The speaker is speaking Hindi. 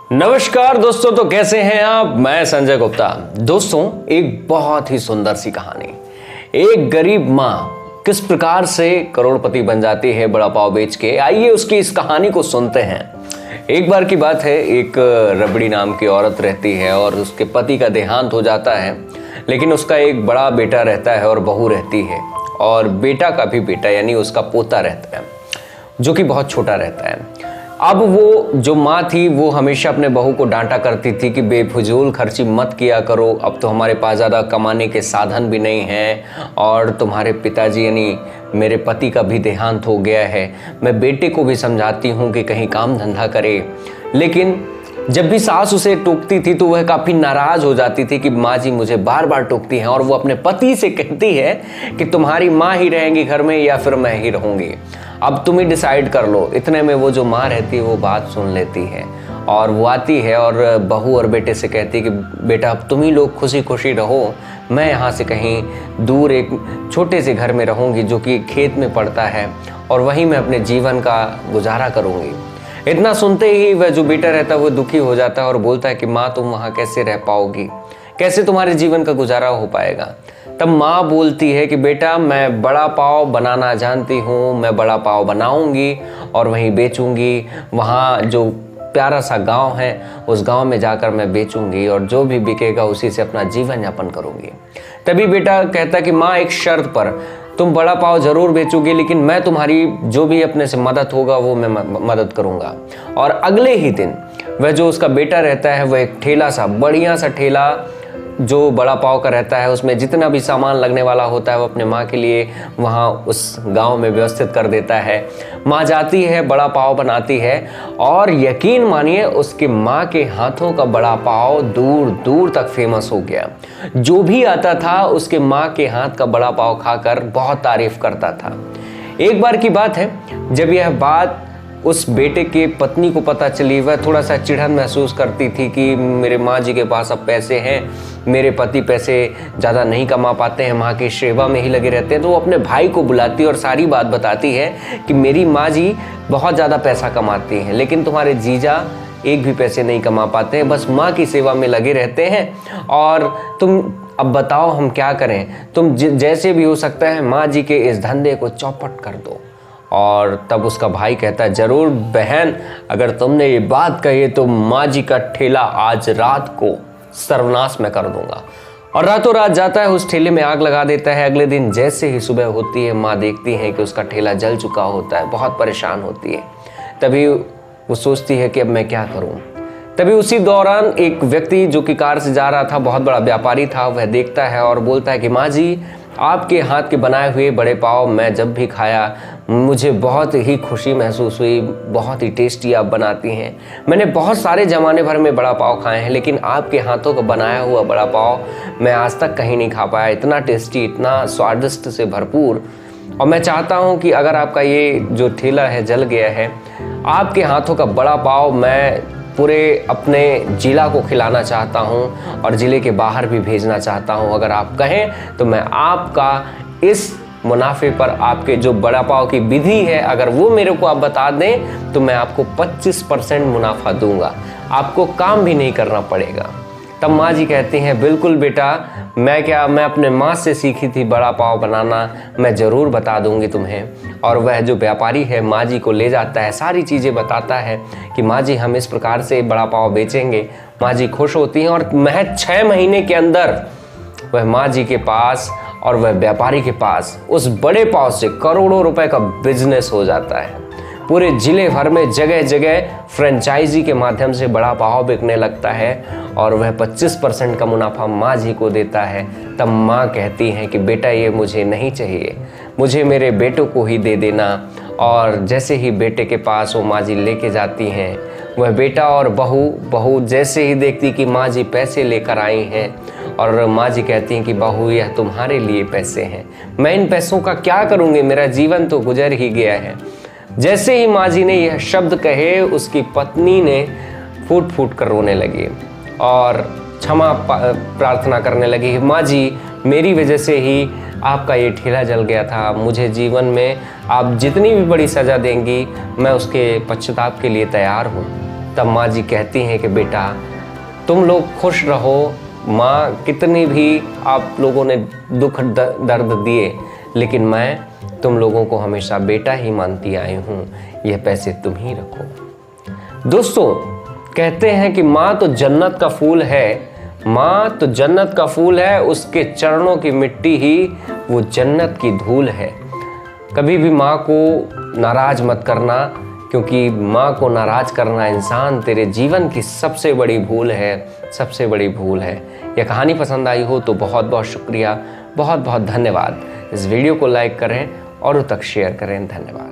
नमस्कार दोस्तों, तो कैसे हैं आप। मैं संजय गुप्ता। दोस्तों, एक बहुत ही सुंदर सी कहानी। एक गरीब माँ किस प्रकार से करोड़पति बन जाती है बड़ा पाव बेच के। आइए उसकी इस कहानी को सुनते हैं। एक बार की बात है, एक रबड़ी नाम की औरत रहती है और उसके पति का देहांत हो जाता है, लेकिन उसका एक बड़ा बेटा रहता है और बहू रहती है, और बेटा का भी बेटा यानी उसका पोता रहता है, जो कि बहुत छोटा रहता है। अब वो जो माँ थी वो हमेशा अपने बहू को डांटा करती थी कि बेफजूल खर्ची मत किया करो, अब तो हमारे पास ज़्यादा कमाने के साधन भी नहीं हैं, और तुम्हारे पिताजी यानी मेरे पति का भी देहांत हो गया है। मैं बेटे को भी समझाती हूँ कि कहीं काम धंधा करे, लेकिन जब भी सास उसे टोकती थी तो वह काफ़ी नाराज़ हो जाती थी कि माँ जी मुझे बार बार टोकती हैं, और वो अपने पति से कहती है कि तुम्हारी माँ ही रहेंगी घर में या फिर मैं ही रहूँगी, अब तुम ही डिसाइड कर लो। इतने में वो जो माँ रहती है वो बात सुन लेती है, और वो आती है और बहू और बेटे से कहती है कि बेटा अब तुम ही लोग खुशी खुशी रहो, मैं यहाँ से कहीं दूर एक छोटे से घर में रहूँगी जो कि खेत में पड़ता है, और वहीं मैं अपने जीवन का गुजारा करूँगी। इतना सुनते ही वह जो बेटा रहता है वो दुखी हो जाता है और बोलता है कि माँ तुम वहाँ कैसे रह पाओगी, कैसे तुम्हारे जीवन का गुजारा हो पाएगा। तब माँ बोलती है कि बेटा मैं बड़ा पाव बनाना जानती हूँ, मैं बड़ा पाव बनाऊंगी और वहीं बेचूंगी। वहाँ जो प्यारा सा गांव है उस गांव में जाकर मैं बेचूंगी, और जो भी बिकेगा उसी से अपना जीवन यापन करूंगी। तभी बेटा कहता कि माँ एक शर्त पर, तुम बड़ा पाव जरूर बेचोगे, लेकिन मैं तुम्हारी जो भी अपने से मदद होगा वो मैं मदद करूंगा। और अगले ही दिन वह जो उसका बेटा रहता है वह एक ठेला सा, बढ़िया सा ठेला जो बड़ा पाव का रहता है, उसमें जितना भी सामान लगने वाला होता है वो अपने माँ के लिए वहाँ उस गांव में व्यवस्थित कर देता है। माँ जाती है, बड़ा पाव बनाती है, और यकीन मानिए उसकी माँ के हाथों का बड़ा पाव दूर दूर तक फेमस हो गया। जो भी आता था उसके माँ के हाथ का बड़ा पाव खाकर बहुत तारीफ करता था। एक बार की बात है, जब यह बात उस बेटे के पत्नी को पता चली, वह थोड़ा सा चिढ़न महसूस करती थी कि मेरे माँ जी के पास अब पैसे हैं, मेरे पति पैसे ज़्यादा नहीं कमा पाते हैं, माँ की सेवा में ही लगे रहते हैं। तो वो अपने भाई को बुलाती और सारी बात बताती है कि मेरी माँ जी बहुत ज़्यादा पैसा कमाती हैं, लेकिन तुम्हारे जीजा एक भी पैसे नहीं कमा पाते हैं, बस माँ की सेवा में लगे रहते हैं। और तुम अब बताओ हम क्या करें, तुम जैसे भी हो सकता है माँ जी के इस धंधे को चौपट कर दो। और तब उसका भाई कहता है, जरूर बहन, अगर तुमने ये बात कही है तो माँ जी का ठेला आज रात को सर्वनाश में कर दूंगा। और रातों रात जाता है, उस ठेले में आग लगा देता है। अगले दिन जैसे ही सुबह होती है, माँ देखती है कि उसका ठेला जल चुका होता है, बहुत परेशान होती है। तभी वो सोचती है कि अब मैं क्या करूं। तभी उसी दौरान एक व्यक्ति जो कि कार से जा रहा था, बहुत बड़ा व्यापारी था, वह देखता है और बोलता है कि माँ जी आपके हाथ के बनाए हुए बड़े पाव मैं जब भी खाया मुझे बहुत ही खुशी महसूस हुई, बहुत ही टेस्टी आप बनाती हैं। मैंने बहुत सारे ज़माने भर में बड़ा पाव खाए हैं, लेकिन आपके हाथों का बनाया हुआ बड़ा पाव मैं आज तक कहीं नहीं खा पाया, इतना टेस्टी, इतना स्वादिष्ट से भरपूर। और मैं चाहता हूँ कि अगर आपका ये जो ठेला है जल गया है, आपके हाथों का बड़ा पाव मैं पूरे अपने जिला को खिलाना चाहता हूं और ज़िले के बाहर भी भेजना चाहता हूं। अगर आप कहें तो मैं आपका इस मुनाफे पर, आपके जो बड़ा पाव की विधि है अगर वो मेरे को आप बता दें तो मैं आपको 25% मुनाफा दूंगा, आपको काम भी नहीं करना पड़ेगा। तब माँ जी कहती हैं, बिल्कुल बेटा, मैं अपने माँ से सीखी थी बड़ा पाव बनाना, मैं ज़रूर बता दूंगी तुम्हें। और वह जो व्यापारी है माँ जी को ले जाता है, सारी चीज़ें बताता है कि माँ जी हम इस प्रकार से बड़ा पाव बेचेंगे। माँ जी खुश होती हैं और महज 6 महीने के अंदर वह माँ जी के पास और वह व्यापारी के पास उस बड़े पाव से करोड़ों रुपए का बिजनेस हो जाता है। पूरे जिले भर में जगह जगह फ्रेंचाइजी के माध्यम से बड़ा पाव बिकने लगता है, और वह 25% का मुनाफा माँ जी को देता है। तब माँ कहती हैं कि बेटा ये मुझे नहीं चाहिए, मुझे मेरे बेटों को ही दे देना। और जैसे ही बेटे के पास वो माँ जी लेके जाती हैं, वह बेटा और बहू जैसे ही देखती कि माँ जी पैसे लेकर आई हैं, और माँ जी कहती हैं कि बहू यह तुम्हारे लिए पैसे हैं, मैं इन पैसों का क्या करूँगी, मेरा जीवन तो गुजर ही गया है। जैसे ही माँ जी ने यह शब्द कहे, उसकी पत्नी ने फूट फूट कर रोने लगी और क्षमा प्रार्थना करने लगी। माँ जी मेरी वजह से ही आपका ये ठेला जल गया था, मुझे जीवन में आप जितनी भी बड़ी सज़ा देंगी मैं उसके पश्चाताप के लिए तैयार हूँ। तब माँ जी कहती हैं कि बेटा तुम लोग खुश रहो, माँ कितनी भी आप लोगों ने दुख दर्द दिए, लेकिन मैं तुम लोगों को हमेशा बेटा ही मानती आई हूँ, यह पैसे तुम ही रखो। दोस्तों, कहते हैं कि माँ तो जन्नत का फूल है, माँ तो जन्नत का फूल है, उसके चरणों की मिट्टी ही वो जन्नत की धूल है। कभी भी माँ को नाराज मत करना, क्योंकि माँ को नाराज करना इंसान तेरे जीवन की सबसे बड़ी भूल है, सबसे बड़ी भूल है। यह कहानी पसंद आई हो तो बहुत बहुत शुक्रिया, बहुत बहुत धन्यवाद। इस वीडियो को लाइक करें और तक शेयर करें। धन्यवाद।